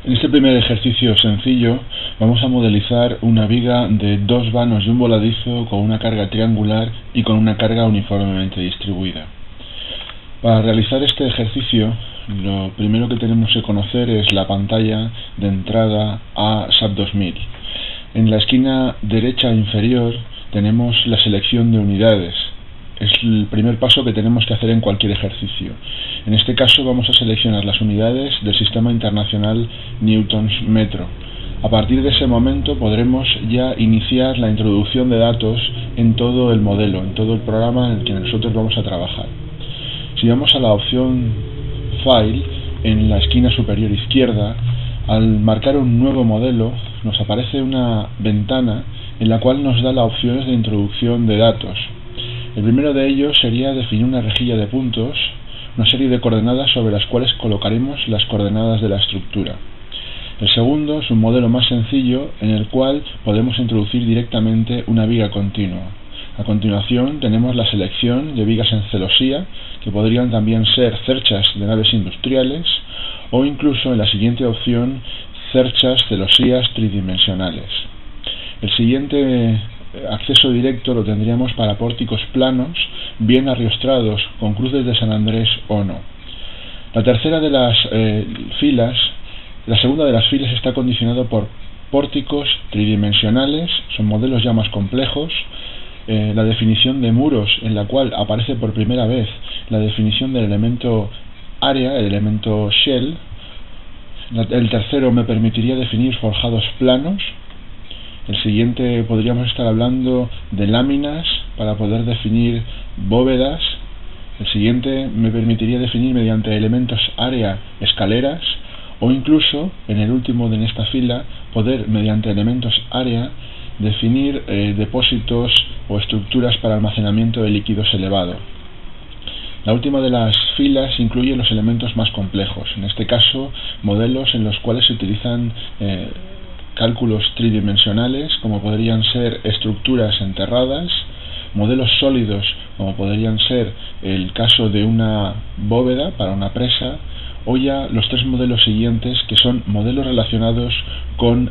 En este primer ejercicio sencillo vamos a modelizar una viga de dos vanos y un voladizo con una carga triangular y con una carga uniformemente distribuida. Para realizar este ejercicio, lo primero que tenemos que conocer es la pantalla de entrada a SAP 2000. En la esquina derecha inferior tenemos la selección de unidades. Es el primer paso que tenemos que hacer en cualquier ejercicio. En este caso vamos a seleccionar las unidades del Sistema Internacional Newtons Metro. A partir de ese momento podremos ya iniciar la introducción de datos en todo el modelo, en todo el programa en el que nosotros vamos a trabajar. Si vamos a la opción File, en la esquina superior izquierda, al marcar un nuevo modelo, nos aparece una ventana en la cual nos da las opciones de introducción de datos. El primero de ellos sería definir una rejilla de puntos, una serie de coordenadas sobre las cuales colocaremos las coordenadas de la estructura. El segundo es un modelo más sencillo en el cual podemos introducir directamente una viga continua. A continuación tenemos la selección de vigas en celosía, que podrían también ser cerchas de naves industriales, o incluso en la siguiente opción, cerchas celosías tridimensionales. El siguiente acceso directo lo tendríamos para pórticos planos, bien arriostrados, con cruces de San Andrés o no. La segunda de las filas está condicionado por pórticos tridimensionales, son modelos ya más complejos. La definición de muros, en la cual aparece por primera vez la definición del elemento área, el elemento shell. El tercero me permitiría definir forjados planos. El siguiente podríamos estar hablando de láminas para poder definir bóvedas. El siguiente me permitiría definir mediante elementos área escaleras, o incluso, en el último de esta fila, poder mediante elementos área definir depósitos o estructuras para almacenamiento de líquidos elevado. La última de las filas incluye los elementos más complejos, en este caso modelos en los cuales se utilizan cálculos tridimensionales, como podrían ser estructuras enterradas, modelos sólidos, como podrían ser el caso de una bóveda para una presa, o ya los tres modelos siguientes, que son modelos relacionados con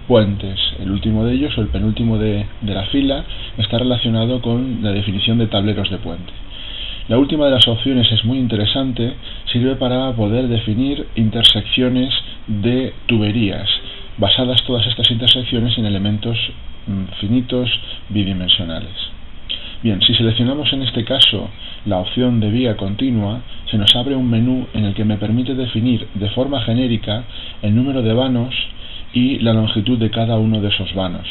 puentes. El último de ellos, o el penúltimo de la fila, está relacionado con la definición de tableros de puente. La última de las opciones es muy interesante, sirve para poder definir intersecciones de tuberías, basadas todas estas intersecciones en elementos finitos bidimensionales. Bien, si seleccionamos en este caso la opción de viga continua, se nos abre un menú en el que me permite definir de forma genérica el número de vanos y la longitud de cada uno de esos vanos.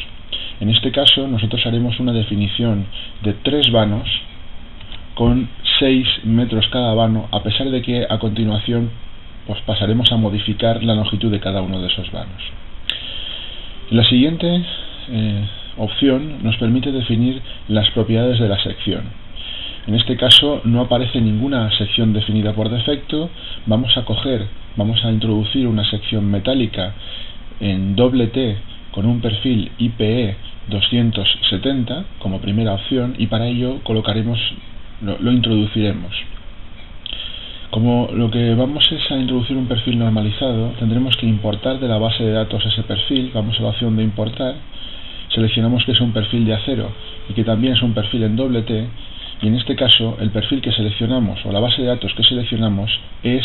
En este caso nosotros haremos una definición de 3 vanos con 6 metros cada vano, a pesar de que a continuación pasaremos a modificar la longitud de cada uno de esos vanos. La siguiente opción nos permite definir las propiedades de la sección. En este caso no aparece ninguna sección definida por defecto. Vamos a introducir una sección metálica en doble T con un perfil IPE 270 como primera opción, y para ello lo introduciremos. Como lo que vamos es a introducir un perfil normalizado, tendremos que importar de la base de datos ese perfil. Vamos a la opción de importar, seleccionamos que es un perfil de acero y que también es un perfil en doble T, y en este caso el perfil que seleccionamos, o la base de datos que seleccionamos, es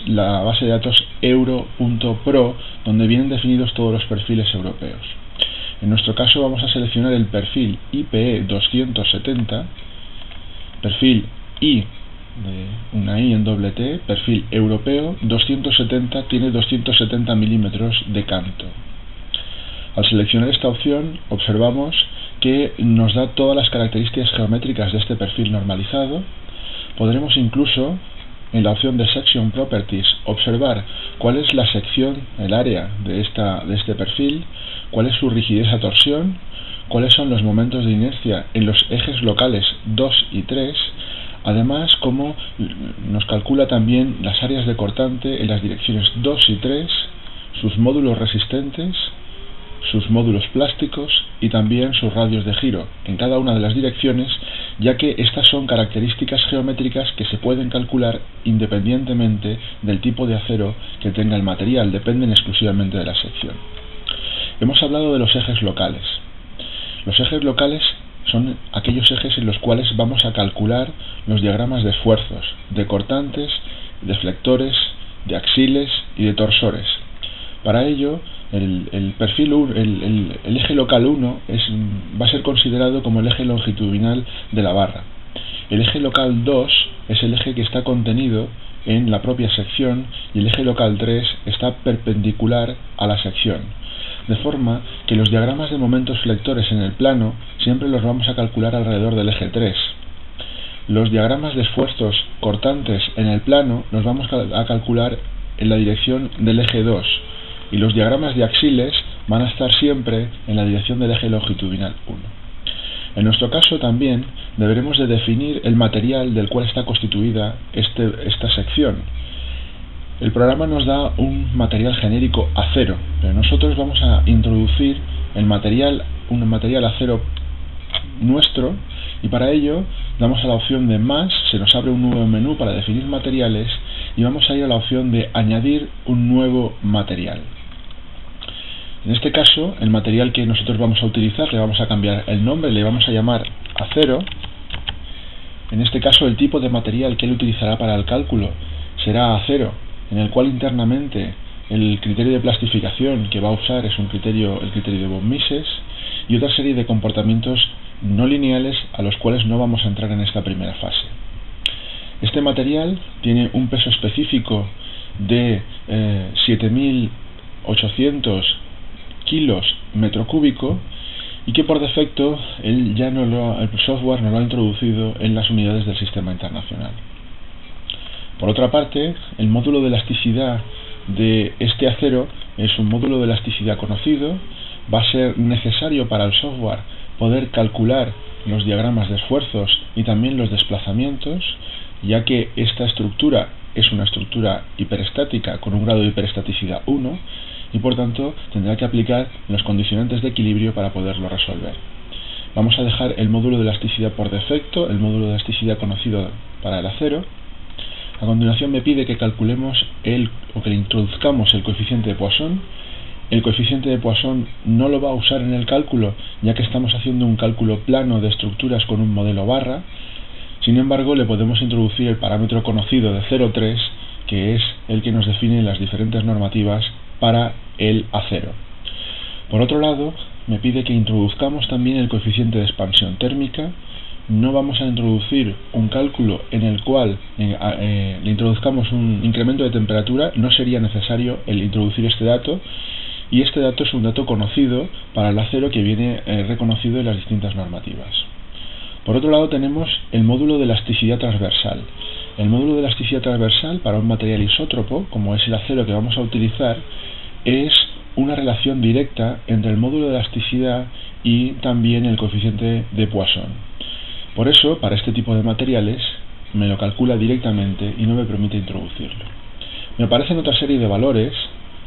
la base de datos euro.pro, donde vienen definidos todos los perfiles europeos. En nuestro caso vamos a seleccionar el perfil IPE 270, perfil I de una I en doble T, perfil europeo 270, tiene 270 milímetros de canto. Al seleccionar esta opción observamos que nos da todas las características geométricas de este perfil normalizado. Podremos incluso, en la opción de Section Properties, observar cuál es la sección, el área de este perfil, cuál es su rigidez a torsión, cuáles son los momentos de inercia en los ejes locales 2 y 3, además como nos calcula también las áreas de cortante en las direcciones 2 y 3, sus módulos resistentes, sus módulos plásticos y también sus radios de giro en cada una de las direcciones, ya que estas son características geométricas que se pueden calcular independientemente del tipo de acero que tenga el material, dependen exclusivamente de la sección. Hemos hablado de los ejes locales. Los ejes locales son aquellos ejes en los cuales vamos a calcular los diagramas de esfuerzos, de cortantes, de flectores, de axiles y de torsores. Para ello, el eje local 1 va a ser considerado como el eje longitudinal de la barra. El eje local 2 es el eje que está contenido en la propia sección y el eje local 3 está perpendicular a la sección. De forma que los diagramas de momentos flectores en el plano siempre los vamos a calcular alrededor del eje 3. Los diagramas de esfuerzos cortantes en el plano los vamos a calcular en la dirección del eje 2 y los diagramas de axiles van a estar siempre en la dirección del eje longitudinal 1. En nuestro caso también deberemos de definir el material del cual está constituida esta sección. El programa nos da un material genérico acero, pero nosotros vamos a introducir un material acero nuestro, y para ello damos a la opción de más, se nos abre un nuevo menú para definir materiales y vamos a ir a la opción de añadir un nuevo material. En este caso, el material que nosotros vamos a utilizar, le vamos a cambiar el nombre, le vamos a llamar acero. En este caso, el tipo de material que él utilizará para el cálculo será acero, en el cual internamente el criterio de plastificación que va a usar es el criterio de von Mises, y otra serie de comportamientos no lineales a los cuales no vamos a entrar en esta primera fase. Este material tiene un peso específico de 7.800 kilos metro cúbico y que por defecto el software nos lo ha introducido en las unidades del sistema internacional. Por otra parte, el módulo de elasticidad de este acero es un módulo de elasticidad conocido. Va a ser necesario para el software poder calcular los diagramas de esfuerzos y también los desplazamientos, ya que esta estructura es una estructura hiperestática con un grado de hiperestaticidad 1 y por tanto tendrá que aplicar los condicionantes de equilibrio para poderlo resolver. Vamos a dejar el módulo de elasticidad por defecto, el módulo de elasticidad conocido para el acero. A continuación me pide que calculemos que le introduzcamos el coeficiente de Poisson. El coeficiente de Poisson no lo va a usar en el cálculo, ya que estamos haciendo un cálculo plano de estructuras con un modelo barra. Sin embargo, le podemos introducir el parámetro conocido de 0,3, que es el que nos define las diferentes normativas para el acero. Por otro lado, me pide que introduzcamos también el coeficiente de expansión térmica. No vamos a introducir un cálculo en el cual le introduzcamos un incremento de temperatura, no sería necesario el introducir este dato, y este dato es un dato conocido para el acero que viene reconocido en las distintas normativas. Por otro lado tenemos el módulo de elasticidad transversal. El módulo de elasticidad transversal para un material isótropo, como es el acero que vamos a utilizar, es una relación directa entre el módulo de elasticidad y también el coeficiente de Poisson. Por eso, para este tipo de materiales, me lo calcula directamente y no me permite introducirlo. Me aparecen otra serie de valores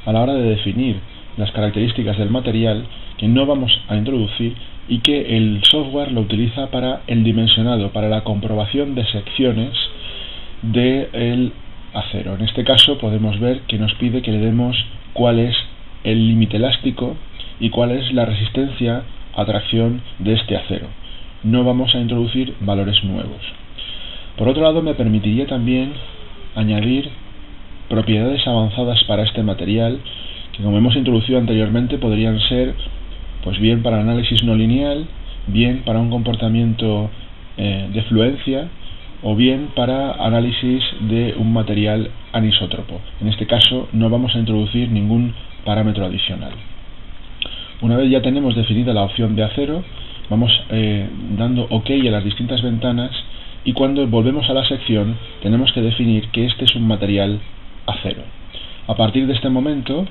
a la hora de definir las características del material que no vamos a introducir y que el software lo utiliza para el dimensionado, para la comprobación de secciones del acero. En este caso podemos ver que nos pide que le demos cuál es el límite elástico y cuál es la resistencia a tracción de este acero. No vamos a introducir valores nuevos. Por otro lado, me permitiría también añadir propiedades avanzadas para este material que, como hemos introducido anteriormente, podrían ser pues bien para análisis no lineal, bien para un comportamiento de fluencia o bien para análisis de un material anisótropo. En este caso no vamos a introducir ningún parámetro adicional. Una vez ya tenemos definida la opción de acero, vamos dando OK a las distintas ventanas y cuando volvemos a la sección tenemos que definir que este es un material acero. A partir de este momento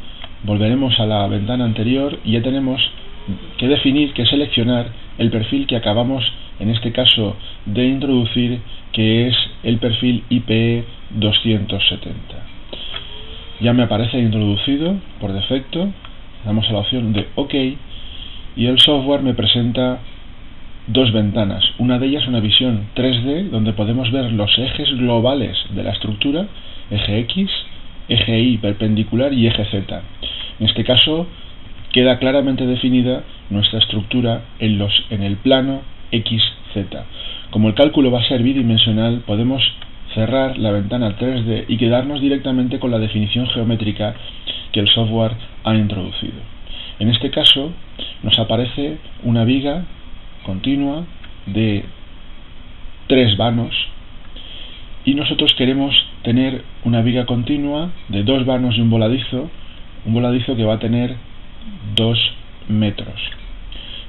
volveremos a la ventana anterior y ya tenemos que definir, que seleccionar el perfil que acabamos en este caso de introducir, que es el perfil IPE 270. Ya me aparece introducido por defecto, damos a la opción de OK y el software me presenta dos ventanas. Una de ellas una visión 3D donde podemos ver los ejes globales de la estructura, eje X, eje Y perpendicular y eje Z. En este caso queda claramente definida nuestra estructura en el plano XZ. Como el cálculo va a ser bidimensional, podemos cerrar la ventana 3D y quedarnos directamente con la definición geométrica que el software ha introducido. En este caso nos aparece una viga continua de 3 vanos y nosotros queremos tener una viga continua de 2 vanos y un voladizo que va a tener 2 metros.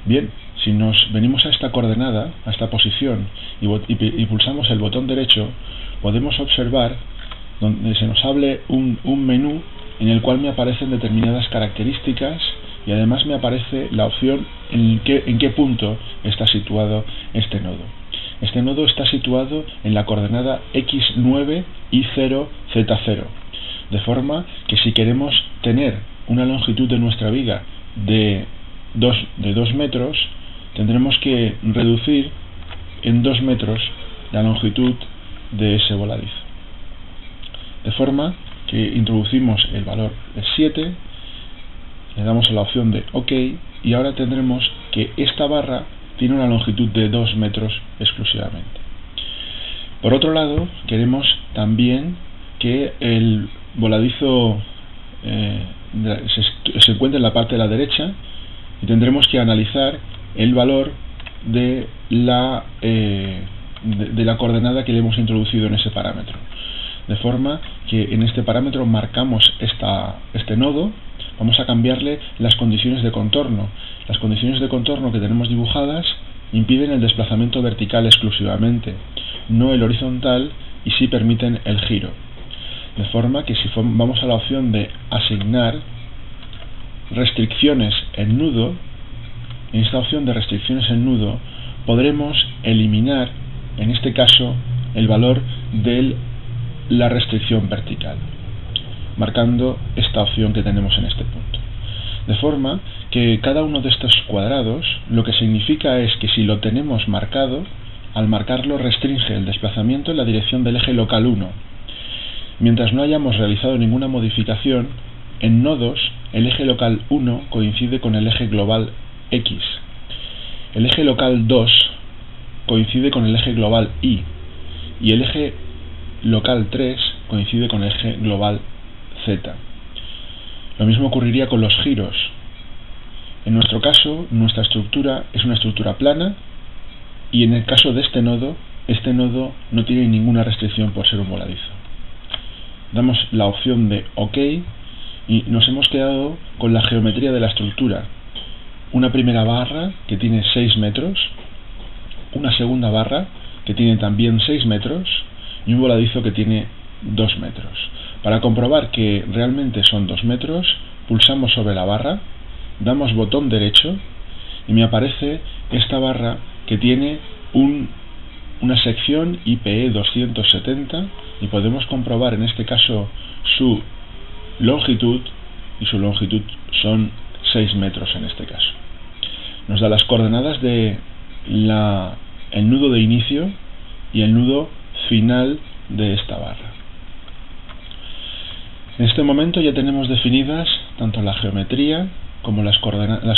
Bien, si nos venimos a esta coordenada, a esta posición y pulsamos el botón derecho, podemos observar donde se nos abre un menú en el cual me aparecen determinadas características y además me aparece la opción en qué punto está situado este nodo. Este nodo está situado en la coordenada x9, y0, z0, de forma que si queremos tener una longitud de nuestra viga de 2 metros, tendremos que reducir en 2 metros la longitud de ese voladizo. De forma que introducimos el valor de 7, le damos a la opción de OK y ahora tendremos que esta barra tiene una longitud de 2 metros exclusivamente. Por otro lado, queremos también que el voladizo se encuentre en la parte de la derecha y tendremos que analizar el valor de la coordenada que le hemos introducido en ese parámetro. De forma que en este parámetro marcamos este nodo, vamos a cambiarle las condiciones de contorno. Las condiciones de contorno que tenemos dibujadas impiden el desplazamiento vertical exclusivamente, no el horizontal, y sí permiten el giro. De forma que si vamos a la opción de asignar restricciones en nudo, en esta opción de restricciones en nudo podremos eliminar, en este caso, el valor de la restricción vertical, marcando esta opción que tenemos en este punto. De forma que cada uno de estos cuadrados lo que significa es que si lo tenemos marcado, al marcarlo restringe el desplazamiento en la dirección del eje local 1. Mientras no hayamos realizado ninguna modificación, en nodos el eje local 1 coincide con el eje global X. El eje local 2 coincide con el eje global Y y el eje local 3 coincide con el eje global Z. Lo mismo ocurriría con los giros. En nuestro caso, nuestra estructura es una estructura plana y en el caso de este nodo no tiene ninguna restricción por ser un voladizo. Damos la opción de OK y nos hemos quedado con la geometría de la estructura. Una primera barra que tiene 6 metros, una segunda barra que tiene también 6 metros y un voladizo que tiene 2 metros. Para comprobar que realmente son 2 metros, pulsamos sobre la barra, damos botón derecho y me aparece esta barra que tiene una sección IPE 270 y podemos comprobar en este caso su longitud, y su longitud son 6 metros en este caso. Nos da las coordenadas de el nudo de inicio y el nudo final de esta barra. En este momento ya tenemos definidas tanto la geometría como las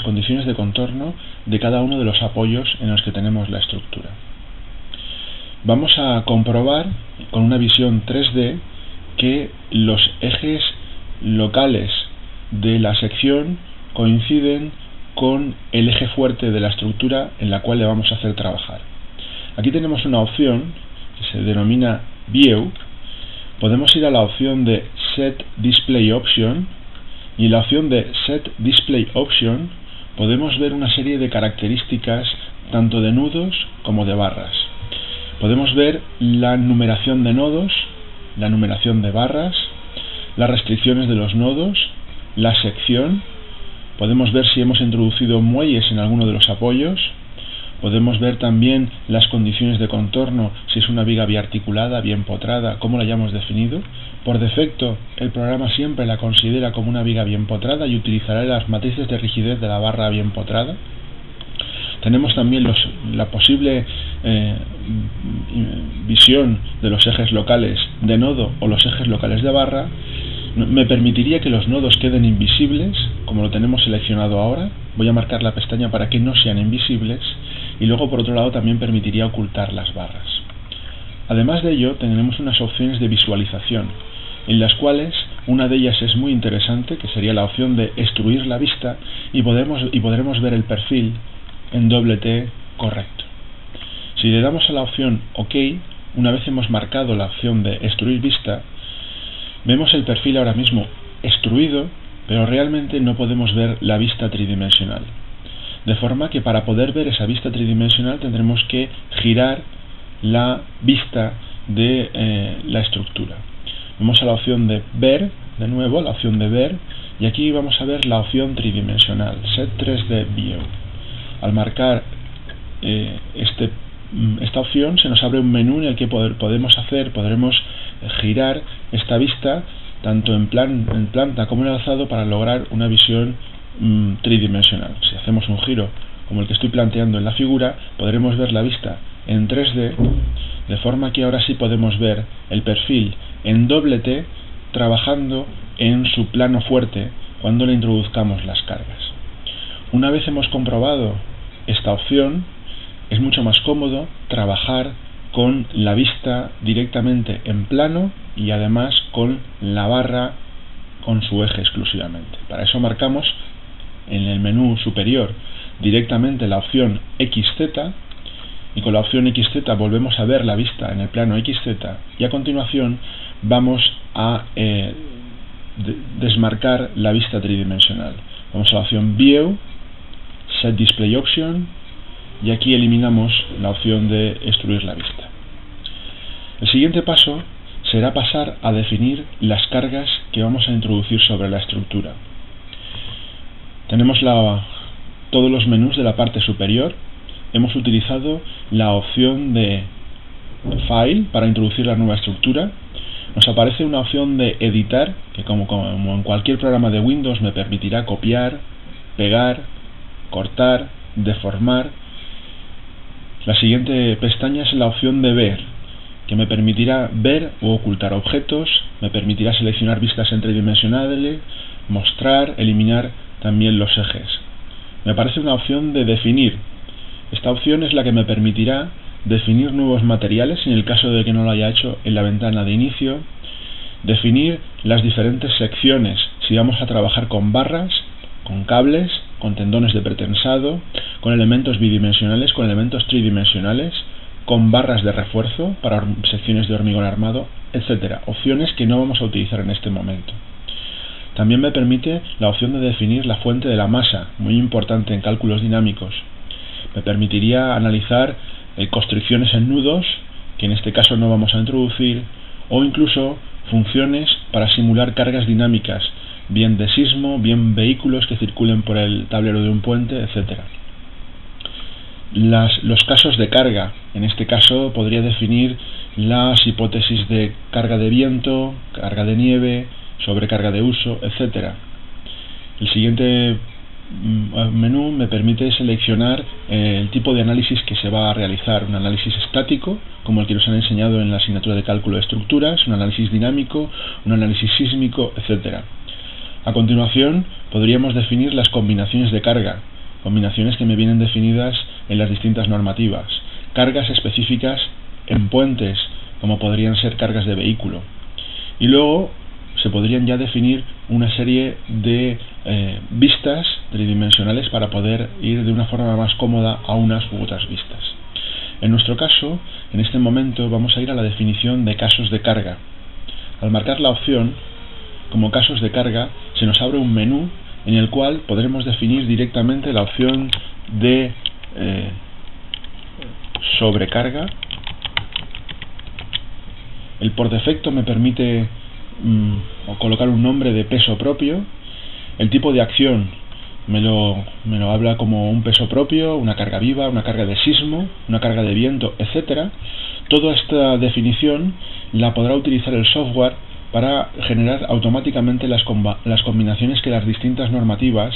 condiciones de contorno de cada uno de los apoyos en los que tenemos la estructura. Vamos a comprobar con una visión 3D que los ejes locales de la sección coinciden con el eje fuerte de la estructura en la cual le vamos a hacer trabajar. Aquí tenemos una opción que se denomina View. Podemos ir a la opción de Set Display Option y en la opción de Set Display Option podemos ver una serie de características tanto de nudos como de barras. Podemos ver la numeración de nodos, la numeración de barras, las restricciones de los nodos, la sección, podemos ver si hemos introducido muelles en alguno de los apoyos, podemos ver también las condiciones de contorno, si es una viga biarticulada, bien potrada, cómo la hayamos definido. Por defecto, el programa siempre la considera como una viga bien potrada y utilizará las matrices de rigidez de la barra bien potrada. Tenemos también la posible visión de los ejes locales de nodo o los ejes locales de barra. Me permitiría que los nodos queden invisibles, como lo tenemos seleccionado ahora. Voy a marcar la pestaña para que no sean invisibles, y luego por otro lado también permitiría ocultar las barras. Además de ello, tendremos unas opciones de visualización, en las cuales una de ellas es muy interesante, que sería la opción de extruir la vista, y podremos ver el perfil en doble T correcto. Si le damos a la opción OK, una vez hemos marcado la opción de extruir vista, vemos el perfil ahora mismo extruido, pero realmente no podemos ver la vista tridimensional. De forma que para poder ver esa vista tridimensional tendremos que girar la vista de la estructura. Vamos a la opción de ver, de nuevo, la opción de ver, y aquí vamos a ver la opción tridimensional, Set 3D View. Al marcar esta opción se nos abre un menú en el que podremos girar esta vista tanto en planta como en alzado para lograr una visión tridimensional. Si hacemos un giro como el que estoy planteando en la figura, podremos ver la vista en 3D, de forma que ahora sí podemos ver el perfil en doble T trabajando en su plano fuerte cuando le introduzcamos las cargas. Una vez hemos comprobado esta opción, es mucho más cómodo trabajar con la vista directamente en plano y además con la barra con su eje exclusivamente. Para eso marcamos en el menú superior directamente la opción XZ, y con la opción XZ volvemos a ver la vista en el plano XZ, y a continuación vamos a desmarcar la vista tridimensional. Vamos a la opción View, Set Display Option, y aquí eliminamos la opción de extruir la vista. El siguiente paso será pasar a definir las cargas que vamos a introducir sobre la estructura. Tenemos todos los menús de la parte superior. Hemos utilizado la opción de File para introducir la nueva estructura. Nos aparece una opción de editar, que como en cualquier programa de Windows me permitirá copiar, pegar, cortar, deformar. La siguiente pestaña es la opción de ver, que me permitirá ver o ocultar objetos, me permitirá seleccionar vistas en tridimensionales, mostrar, eliminar también los ejes. Me aparece una opción de definir. Esta opción es la que me permitirá definir nuevos materiales en el caso de que no lo haya hecho en la ventana de inicio, definir las diferentes secciones, si vamos a trabajar con barras, con cables, con tendones de pretensado, con elementos bidimensionales, con elementos tridimensionales, con barras de refuerzo para secciones de hormigón armado, etcétera. Opciones que no vamos a utilizar en este momento. También me permite la opción de definir la fuente de la masa, muy importante en cálculos dinámicos. Me permitiría analizar constricciones en nudos, que en este caso no vamos a introducir, o incluso funciones para simular cargas dinámicas, bien de sismo, bien vehículos que circulen por el tablero de un puente, etcétera. Los casos de carga, en este caso podría definir las hipótesis de carga de viento, carga de nieve, sobrecarga de uso, etcétera. El siguiente menú me permite seleccionar el tipo de análisis que se va a realizar: un análisis estático, como el que nos han enseñado en la asignatura de cálculo de estructuras, un análisis dinámico, un análisis sísmico, etcétera. A continuación podríamos definir las combinaciones de carga, combinaciones que me vienen definidas en las distintas normativas, cargas específicas en puentes, como podrían ser cargas de vehículo, y luego se podrían ya definir una serie de vistas tridimensionales para poder ir de una forma más cómoda a unas u otras vistas. En nuestro caso, en este momento vamos a ir a la definición de casos de carga. Al marcar la opción como casos de carga, se nos abre un menú en el cual podremos definir directamente la opción de sobrecarga. El por defecto me permite colocar un nombre de peso propio. El tipo de acción me lo habla como un peso propio, una carga viva, una carga de sismo, una carga de viento, etcétera. Toda esta definición la podrá utilizar el software para generar automáticamente las combinaciones que las distintas normativas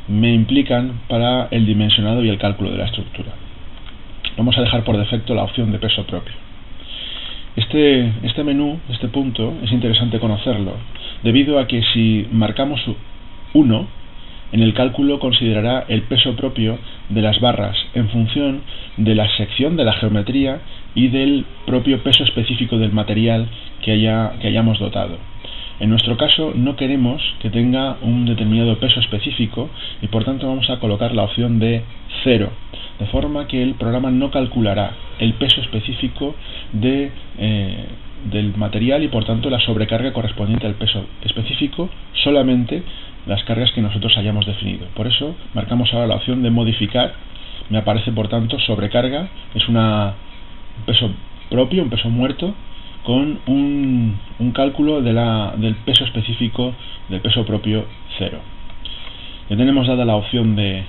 me implican para el dimensionado y el cálculo de la estructura. Vamos a dejar por defecto la opción de peso propio. Este menú, este punto, es interesante conocerlo, debido a que si marcamos 1, en el cálculo considerará el peso propio de las barras en función de la sección de la geometría y del propio peso específico del material que hayamos dotado. En nuestro caso no queremos que tenga un determinado peso específico y por tanto vamos a colocar la opción de 0, de forma que el programa no calculará el peso específico del material y por tanto la sobrecarga correspondiente al peso específico, solamente las cargas que nosotros hayamos definido. Por eso marcamos ahora la opción de modificar. Me aparece por tanto sobrecarga, es un peso propio, un peso muerto, con un cálculo del peso específico del peso propio 0. Ya tenemos dada la opción de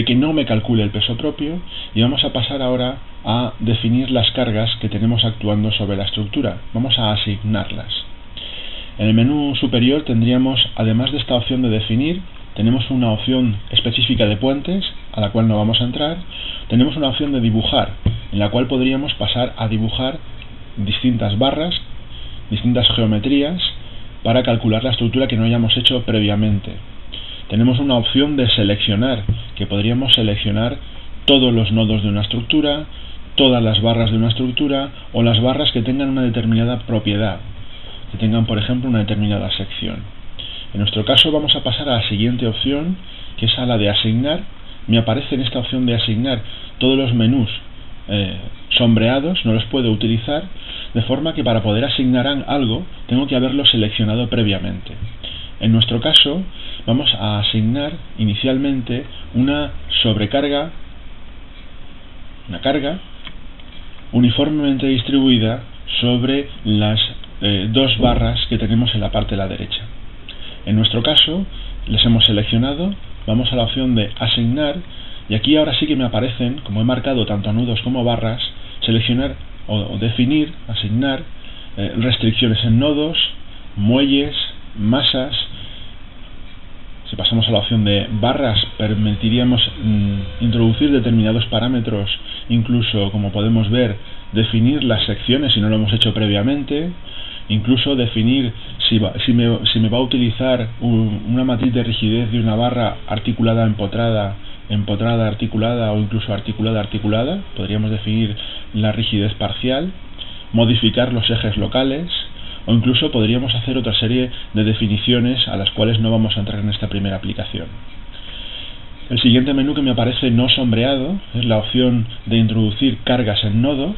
que no me calcule el peso propio y vamos a pasar ahora a definir las cargas que tenemos actuando sobre la estructura. Vamos a asignarlas. En el menú superior tendríamos, además de esta opción de definir, tenemos una opción específica de puentes, a la cual no vamos a entrar. Tenemos una opción de dibujar, en la cual podríamos pasar a dibujar distintas barras, distintas geometrías, para calcular la estructura que no hayamos hecho previamente. Tenemos una opción de seleccionar, que podríamos seleccionar todos los nodos de una estructura, todas las barras de una estructura, o las barras que tengan una determinada propiedad, que tengan por ejemplo una determinada sección. En nuestro caso vamos a pasar a la siguiente opción, que es a la de asignar. Me aparece en esta opción de asignar todos los menús sombreados, no los puedo utilizar, de forma que para poder asignar algo tengo que haberlo seleccionado previamente. En nuestro caso vamos a asignar inicialmente una sobrecarga, una carga uniformemente distribuida sobre las dos barras que tenemos en la parte de la derecha. En nuestro caso les hemos seleccionado, vamos a la opción de asignar y aquí ahora sí que me aparecen, como he marcado tanto nudos como barras, seleccionar o definir, asignar restricciones en nodos, muelles, masas. Si pasamos a la opción de barras, permitiríamos introducir determinados parámetros, incluso, como podemos ver, definir las secciones si no lo hemos hecho previamente, incluso definir si me va a utilizar una matriz de rigidez de una barra articulada empotrada, articulada o incluso articulada. Podríamos definir la rigidez parcial, modificar los ejes locales, o incluso podríamos hacer otra serie de definiciones a las cuales no vamos a entrar en esta primera aplicación. El siguiente menú que me aparece no sombreado es la opción de introducir cargas en nodo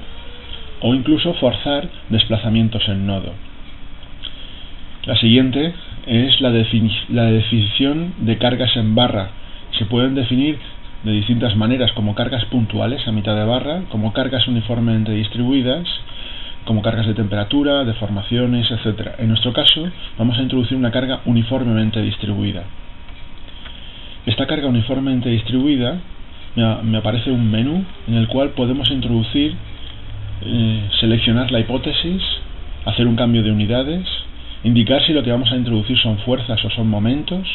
o incluso forzar desplazamientos en nodo. La siguiente es la definición de cargas en barra. Se pueden definir de distintas maneras, como cargas puntuales a mitad de barra, como cargas uniformemente distribuidas, como cargas de temperatura, deformaciones, etc. En nuestro caso vamos a introducir una carga uniformemente distribuida. Esta carga uniformemente distribuida me aparece un menú en el cual podemos introducir, seleccionar la hipótesis, hacer un cambio de unidades, indicar si lo que vamos a introducir son fuerzas o son momentos,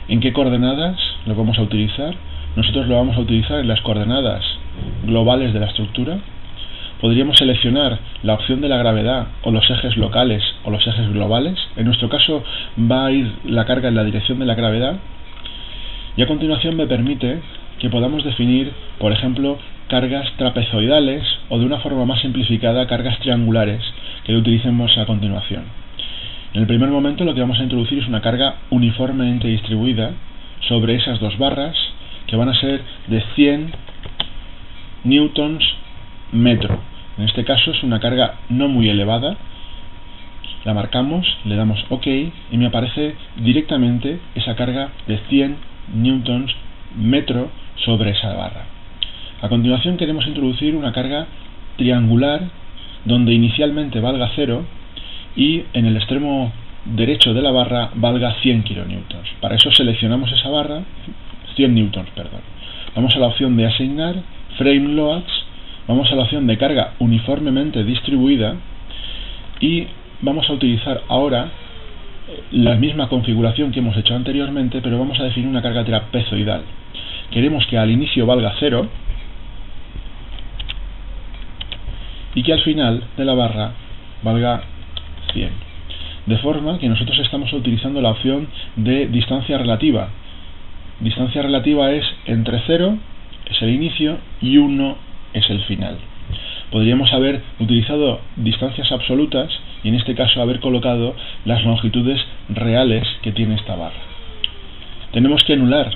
en qué coordenadas lo vamos a utilizar. Nosotros lo vamos a utilizar en las coordenadas globales de la estructura. Podríamos seleccionar la opción de la gravedad o los ejes locales o los ejes globales. En nuestro caso va a ir la carga en la dirección de la gravedad. Y a continuación me permite que podamos definir, por ejemplo, cargas trapezoidales o de una forma más simplificada cargas triangulares que utilicemos a continuación. En el primer momento lo que vamos a introducir es una carga uniformemente distribuida sobre esas dos barras que van a ser de 100 newtons metro. En este caso es una carga no muy elevada. La marcamos, le damos OK y me aparece directamente esa carga de 100 newtons metro sobre esa barra. A continuación queremos introducir una carga triangular donde inicialmente valga 0 y en el extremo derecho de la barra valga 100 kilonewtons. Para eso seleccionamos esa barra, 100 newtons, perdón. Vamos a la opción de asignar, frame loads, vamos a la opción de carga uniformemente distribuida y vamos a utilizar ahora la misma configuración que hemos hecho anteriormente, pero vamos a definir una carga trapezoidal. Queremos que al inicio valga 0 y que al final de la barra valga 100. De forma que nosotros estamos utilizando la opción de distancia relativa. Distancia relativa es entre 0, es el inicio, y 1 es el final. Podríamos haber utilizado distancias absolutas y en este caso haber colocado las longitudes reales que tiene esta barra. Tenemos que anular,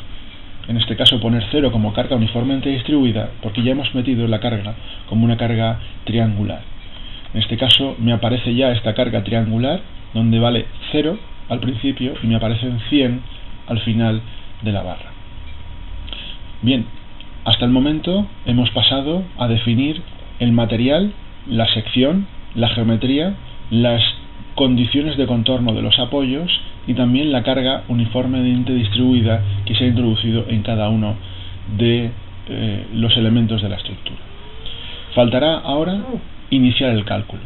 en este caso poner 0 como carga uniformemente distribuida, porque ya hemos metido la carga como una carga triangular. En este caso me aparece ya esta carga triangular, donde vale 0 al principio y me aparecen 100 al final de la barra. Bien, hasta el momento hemos pasado a definir el material, la sección, la geometría, las condiciones de contorno de los apoyos y también la carga uniformemente distribuida que se ha introducido en cada uno de los elementos de la estructura. Faltará ahora iniciar el cálculo.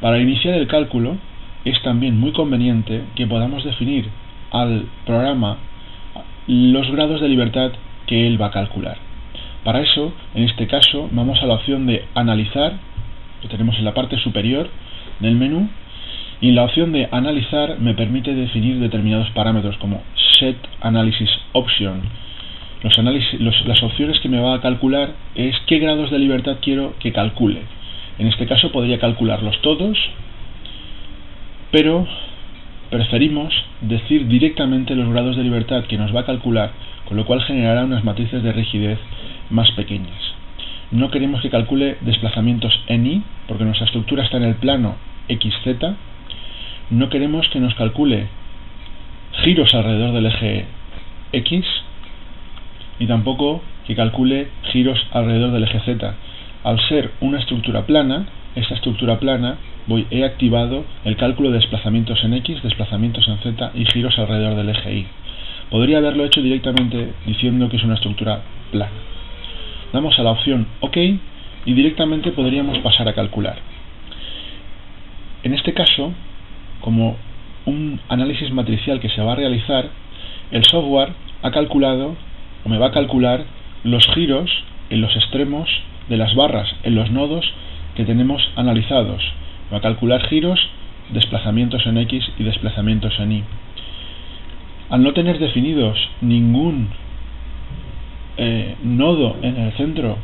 Para iniciar el cálculo es también muy conveniente que podamos definir al programa los grados de libertad que él va a calcular. Para eso, en este caso, vamos a la opción de analizar, que tenemos en la parte superior del menú, y en la opción de analizar me permite definir determinados parámetros como Set Analysis Option. Las opciones que me va a calcular es qué grados de libertad quiero que calcule. En este caso podría calcularlos todos, pero preferimos decir directamente los grados de libertad que nos va a calcular, con lo cual generará unas matrices de rigidez más pequeñas. No queremos que calcule desplazamientos en Y, porque nuestra estructura está en el plano XZ. No queremos que nos calcule giros alrededor del eje X, y tampoco que calcule giros alrededor del eje Z. Al ser una estructura plana, esta estructura plana he activado el cálculo de desplazamientos en X, desplazamientos en Z y giros alrededor del eje Y. Podría haberlo hecho directamente diciendo que es una estructura plana. Damos a la opción OK y directamente podríamos pasar a calcular. En este caso, como un análisis matricial que se va a realizar, el software ha calculado o me va a calcular los giros en los extremos de las barras, en los nodos que tenemos analizados. Va a calcular giros, desplazamientos en X y desplazamientos en Y. Al no tener definidos ningún nodo en el centro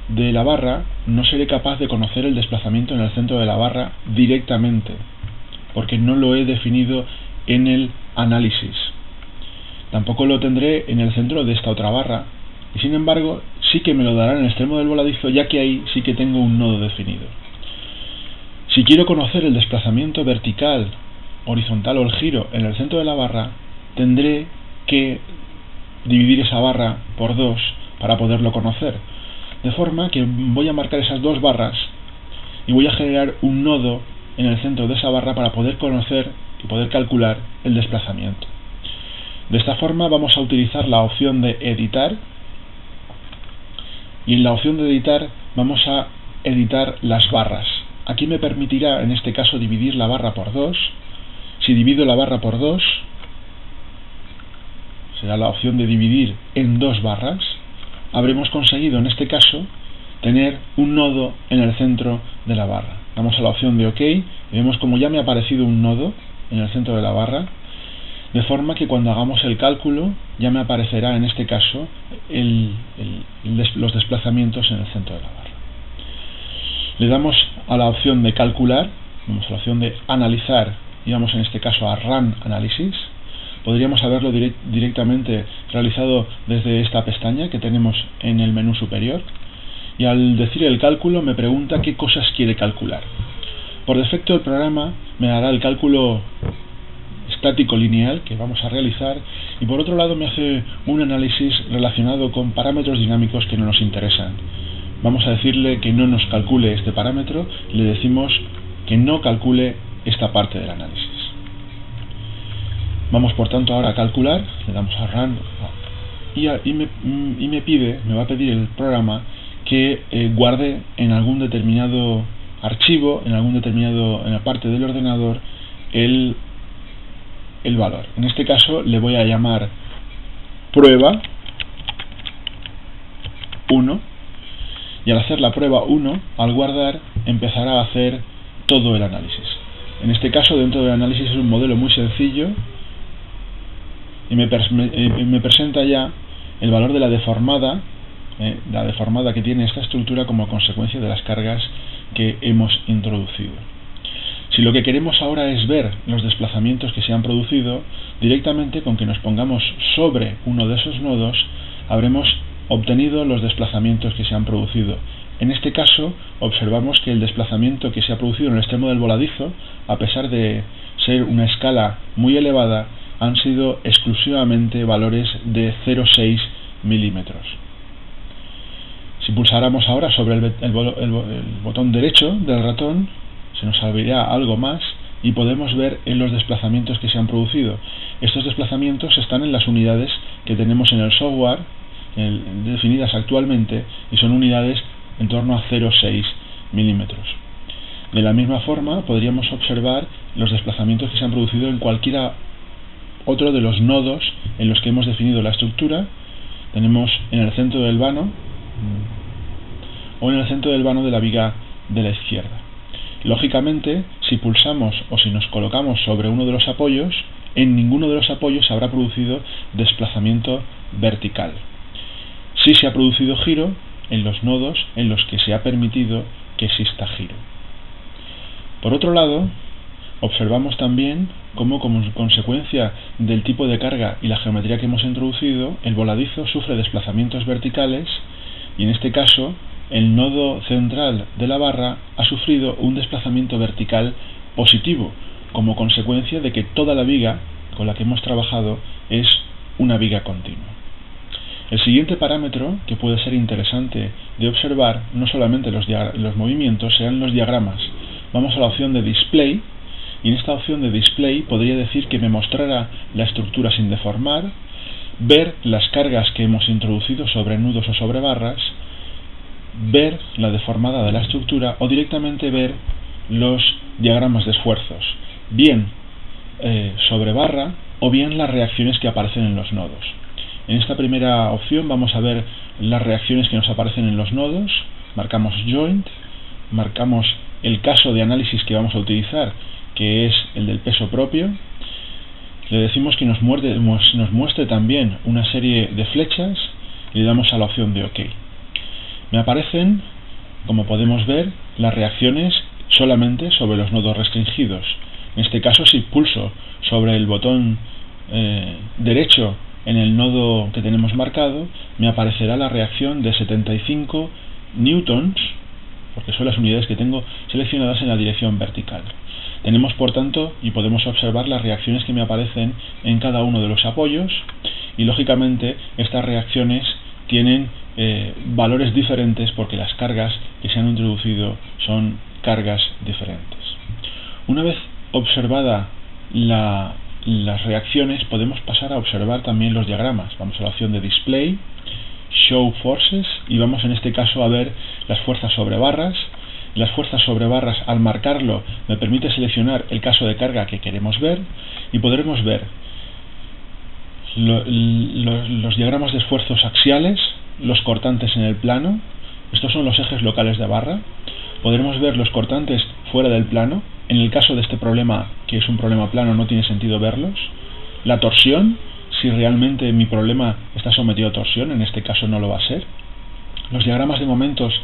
de la barra, no seré capaz de conocer el desplazamiento en el centro de la barra directamente, porque no lo he definido en el análisis. Tampoco lo tendré en el centro de esta otra barra, y sin embargo sí que me lo dará en el extremo del voladizo, ya que ahí sí que tengo un nodo definido. Si quiero conocer el desplazamiento vertical, horizontal o el giro en el centro de la barra, tendré que dividir esa barra por 2 para poderlo conocer. De forma que voy a marcar esas dos barras y voy a generar un nodo en el centro de esa barra para poder conocer y poder calcular el desplazamiento. De esta forma vamos a utilizar la opción de editar, y en la opción de editar vamos a editar las barras. Aquí me permitirá en este caso dividir la barra por 2. Si divido la barra por 2, será la opción de dividir en 2 barras. Habremos conseguido en este caso tener un nodo en el centro de la barra. Damos a la opción de OK y vemos como ya me ha aparecido un nodo en el centro de la barra, de forma que cuando hagamos el cálculo ya me aparecerá en este caso los desplazamientos en el centro de la barra. Le damos a la opción de calcular, vamos a la opción de analizar y vamos en este caso a Run Analysis. Podríamos haberlo directamente realizado desde esta pestaña que tenemos en el menú superior, y al decir el cálculo me pregunta qué cosas quiere calcular. Por defecto el programa me dará el cálculo estático lineal que vamos a realizar, y por otro lado me hace un análisis relacionado con parámetros dinámicos que no nos interesan. Vamos a decirle que no nos calcule este parámetro, y le decimos que no calcule esta parte del análisis. Vamos por tanto ahora a calcular, le damos a Run y me va a pedir el programa que guarde en algún determinado archivo, en la parte del ordenador, el el valor. En este caso le voy a llamar prueba 1, y al hacer la prueba 1, al guardar, empezará a hacer todo el análisis. En este caso, dentro del análisis es un modelo muy sencillo y me presenta ya el valor de la deformada que tiene esta estructura como consecuencia de las cargas que hemos introducido. Si lo que queremos ahora es ver los desplazamientos que se han producido, directamente con que nos pongamos sobre uno de esos nodos, habremos obtenido los desplazamientos que se han producido. En este caso, observamos que el desplazamiento que se ha producido en el extremo del voladizo, a pesar de ser una escala muy elevada, han sido exclusivamente valores de 0,6 milímetros. Si pulsáramos ahora sobre el botón derecho del ratón, se nos abrirá algo más y podemos ver en los desplazamientos que se han producido. Estos desplazamientos están en las unidades que tenemos en el software, definidas actualmente, y son unidades en torno a 0,6 milímetros. De la misma forma, podríamos observar los desplazamientos que se han producido en cualquiera otro de los nodos en los que hemos definido la estructura. Tenemos en el centro del vano o en el centro del vano de la viga de la izquierda. Lógicamente, si pulsamos o si nos colocamos sobre uno de los apoyos, en ninguno de los apoyos se habrá producido desplazamiento vertical. Sí se ha producido giro en los nodos en los que se ha permitido que exista giro. Por otro lado, observamos también cómo, como consecuencia del tipo de carga y la geometría que hemos introducido, el voladizo sufre desplazamientos verticales, y en este caso el nodo central de la barra ha sufrido un desplazamiento vertical positivo, como consecuencia de que toda la viga con la que hemos trabajado es una viga continua. El siguiente parámetro que puede ser interesante de observar, no solamente los movimientos, serán los diagramas. Vamos a la opción de Display, y en esta opción de Display podría decir que me mostrara la estructura sin deformar, ver las cargas que hemos introducido sobre nudos o sobre barras, ver la deformada de la estructura o directamente ver los diagramas de esfuerzos, bien sobre barra o bien las reacciones que aparecen en los nodos. En esta primera opción vamos a ver las reacciones que nos aparecen en los nodos, marcamos Joint, marcamos el caso de análisis que vamos a utilizar, que es el del peso propio, le decimos que nos muestre también una serie de flechas y le damos a la opción de OK. Me aparecen, como podemos ver, las reacciones solamente sobre los nodos restringidos. En este caso, si pulso sobre el botón derecho en el nodo que tenemos marcado, me aparecerá la reacción de 75 newtons, porque son las unidades que tengo seleccionadas en la dirección vertical. Tenemos, por tanto, y podemos observar las reacciones que me aparecen en cada uno de los apoyos, y lógicamente estas reacciones tienen valores diferentes porque las cargas que se han introducido son cargas diferentes. Una vez observada las reacciones, podemos pasar a observar también los diagramas. Vamos a la opción de Display, Show Forces, y vamos en este caso a ver las fuerzas sobre barras. Las fuerzas sobre barras, al marcarlo, me permite seleccionar el caso de carga que queremos ver, y podremos ver los diagramas de esfuerzos axiales, los cortantes en el plano. Estos son los ejes locales de barra. Podremos ver los cortantes fuera del plano. En el caso de este problema, que es un problema plano, no tiene sentido verlos. La torsión, si realmente mi problema está sometido a torsión, en este caso no lo va a ser. Los diagramas de momentos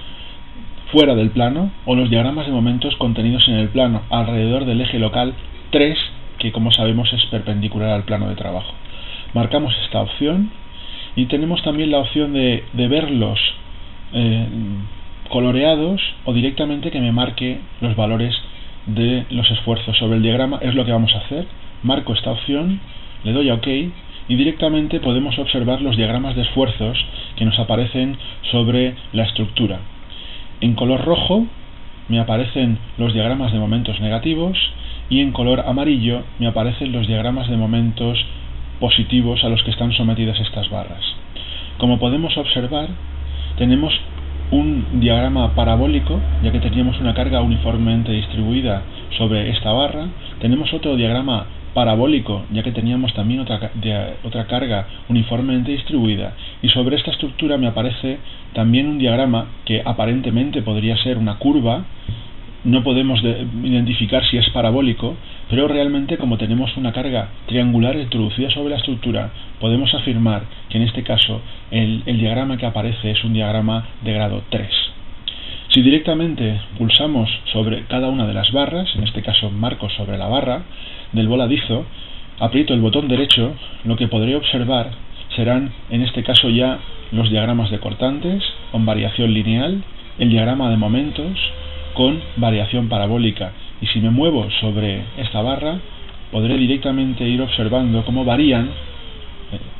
fuera del plano, o los diagramas de momentos contenidos en el plano alrededor del eje local 3, que como sabemos es perpendicular al plano de trabajo. Marcamos esta opción y tenemos también la opción de verlos coloreados o directamente que me marque los valores de los esfuerzos sobre el diagrama. Es lo que vamos a hacer. Marco esta opción, le doy a OK y directamente podemos observar los diagramas de esfuerzos que nos aparecen sobre la estructura. En color rojo me aparecen los diagramas de momentos negativos y en color amarillo me aparecen los diagramas de momentos positivos a los que están sometidas estas barras. Como podemos observar, tenemos un diagrama parabólico, ya que teníamos una carga uniformemente distribuida sobre esta barra. Tenemos otro diagrama parabólico, ya que teníamos también otra carga uniformemente distribuida, y sobre esta estructura me aparece también un diagrama que aparentemente podría ser una curva. No podemos identificar si es parabólico, pero realmente, como tenemos una carga triangular introducida sobre la estructura, podemos afirmar que en este caso el diagrama que aparece es un diagrama de grado 3. Si directamente pulsamos sobre cada una de las barras, en este caso marco sobre la barra del voladizo, aprieto el botón derecho, lo que podré observar serán en este caso ya los diagramas de cortantes con variación lineal, el diagrama de momentos con variación parabólica, y si me muevo sobre esta barra podré directamente ir observando cómo varían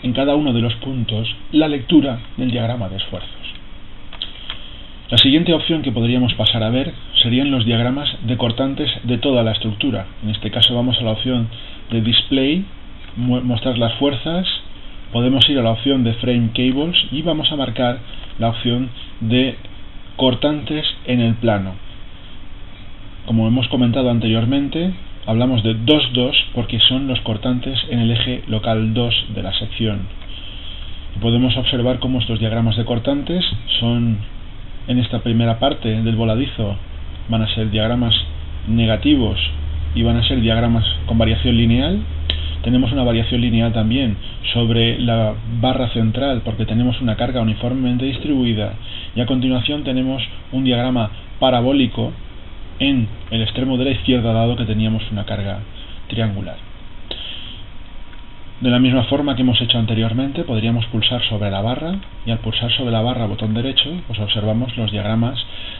en cada uno de los puntos la lectura del diagrama de esfuerzos. La siguiente opción que podríamos pasar a ver serían los diagramas de cortantes de toda la estructura. En este caso vamos a la opción de Display, mostrar las fuerzas, podemos ir a la opción de Frame Cables y vamos a marcar la opción de cortantes en el plano. Como hemos comentado anteriormente, hablamos de 2,2 porque son los cortantes en el eje local 2 de la sección. Podemos observar cómo estos diagramas de cortantes son, en esta primera parte del voladizo, van a ser diagramas negativos y van a ser diagramas con variación lineal. Tenemos una variación lineal también sobre la barra central porque tenemos una carga uniformemente distribuida, y a continuación tenemos un diagrama parabólico en el extremo de la izquierda, dado que teníamos una carga triangular. De la misma forma que hemos hecho anteriormente, podríamos pulsar sobre la barra, y al pulsar sobre la barra botón derecho, pues observamos los diagramas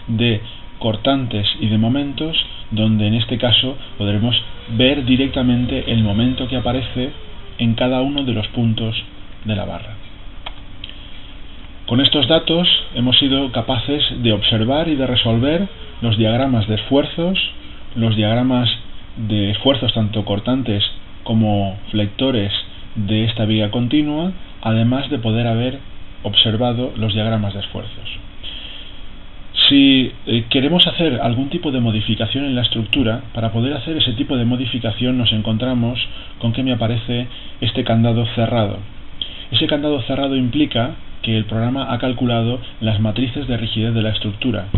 de cortantes y de momentos, donde en este caso podremos ver directamente el momento que aparece en cada uno de los puntos de la barra. Con estos datos hemos sido capaces de observar y de resolver los diagramas de esfuerzos, los diagramas de esfuerzos tanto cortantes como flectores de esta viga continua, además de poder haber observado los diagramas de esfuerzos. Si queremos hacer algún tipo de modificación en la estructura, para poder hacer ese tipo de modificación nos encontramos con que me aparece este candado cerrado. Ese candado cerrado implica que el programa ha calculado las matrices de rigidez de la estructura.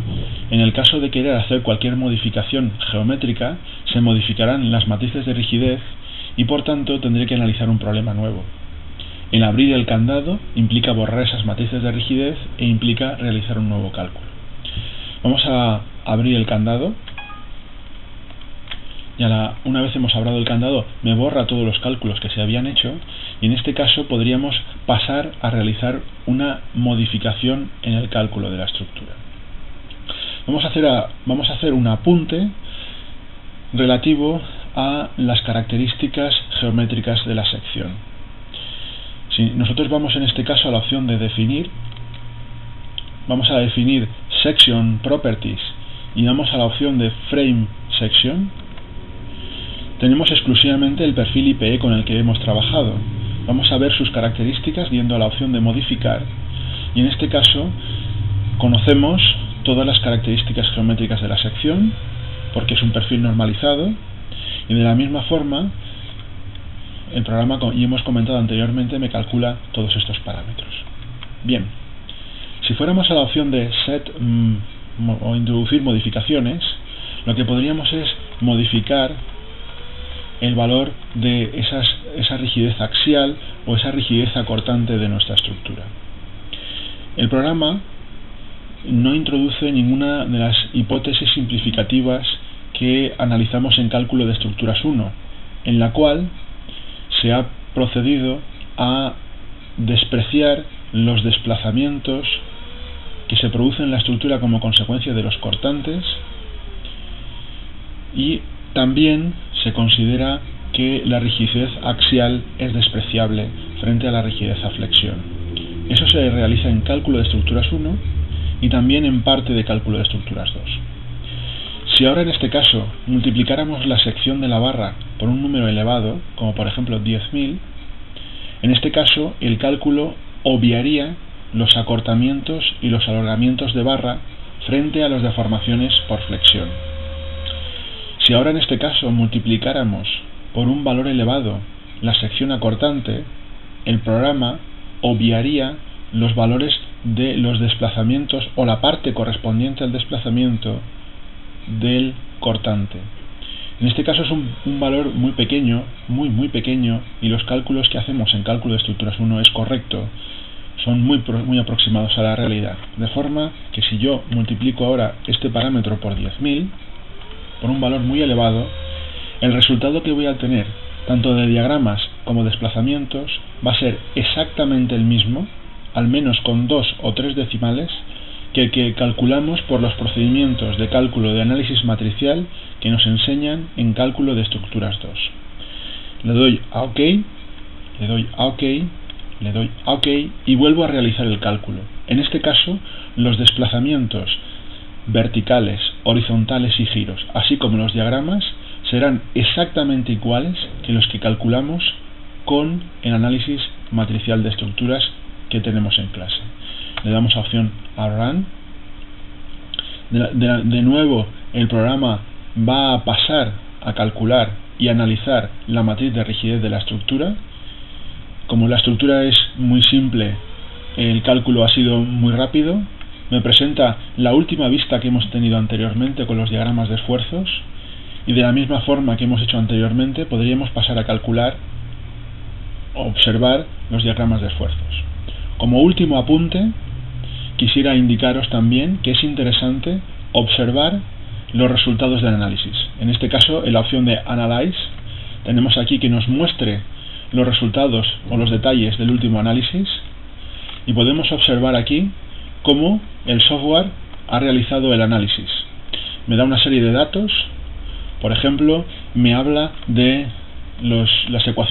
En el caso de querer hacer cualquier modificación geométrica, se modificarán las matrices de rigidez y por tanto tendré que analizar un problema nuevo. El abrir el candado implica borrar esas matrices de rigidez e implica realizar un nuevo cálculo. Vamos a abrir el candado, y una vez hemos abrido el candado me borra todos los cálculos que se habían hecho, y en este caso podríamos pasar a realizar una modificación en el cálculo de la estructura. Vamos a hacer un apunte relativo a las características geométricas de la sección. Si nosotros vamos en este caso a la opción de definir, vamos a definir Section Properties y vamos a la opción de Frame Section, tenemos exclusivamente el perfil IPE con el que hemos trabajado. Vamos a ver sus características yendo a la opción de modificar, y en este caso conocemos todas las características geométricas de la sección porque es un perfil normalizado, y de la misma forma el programa, como hemos comentado anteriormente, me calcula todos estos parámetros. Bien, si fuéramos a la opción de Set o introducir modificaciones, lo que podríamos es modificar el valor de esa rigidez axial o esa rigidez acortante de nuestra estructura. El programa no introduce ninguna de las hipótesis simplificativas que analizamos en cálculo de estructuras 1, en la cual se ha procedido a despreciar los desplazamientos que se producen en la estructura como consecuencia de los cortantes, y también se considera que la rigidez axial es despreciable frente a la rigidez a flexión. Eso se realiza en cálculo de estructuras 1 y también en parte de cálculo de estructuras 2. Si ahora en este caso multiplicáramos la sección de la barra por un número elevado, como por ejemplo 10.000, en este caso el cálculo obviaría los acortamientos y los alargamientos de barra frente a las deformaciones por flexión. Si ahora en este caso multiplicáramos por un valor elevado la sección acortante, el programa obviaría los valores de los desplazamientos o la parte correspondiente al desplazamiento del cortante. En este caso es un valor muy pequeño, muy pequeño, y los cálculos que hacemos en cálculo de estructuras 1 es correcto, son muy aproximados a la realidad, de forma que si yo multiplico ahora este parámetro por 10.000, por un valor muy elevado, el resultado que voy a tener, tanto de diagramas como desplazamientos, va a ser exactamente el mismo, al menos con 2 o 3 decimales, que el que calculamos por los procedimientos de cálculo de análisis matricial que nos enseñan en cálculo de estructuras 2. Le doy a OK, le doy a OK, le doy a OK y vuelvo a realizar el cálculo. En este caso, los desplazamientos verticales, horizontales y giros, así como los diagramas, serán exactamente iguales que los que calculamos con el análisis matricial de estructuras que tenemos en clase. Le damos a opción a Run. De nuevo, el programa va a pasar a calcular y analizar la matriz de rigidez de la estructura. Como la estructura es muy simple, el cálculo ha sido muy rápido. Me presenta la última vista que hemos tenido anteriormente con los diagramas de esfuerzos, y de la misma forma que hemos hecho anteriormente podríamos pasar a calcular o observar los diagramas de esfuerzos. Como último apunte, quisiera indicaros también que es interesante observar los resultados del análisis. En este caso, en la opción de Analyze, tenemos aquí que nos muestre los resultados o los detalles del último análisis, y podemos observar aquí cómo el software ha realizado el análisis. Me da una serie de datos, por ejemplo, me habla de las ecuaciones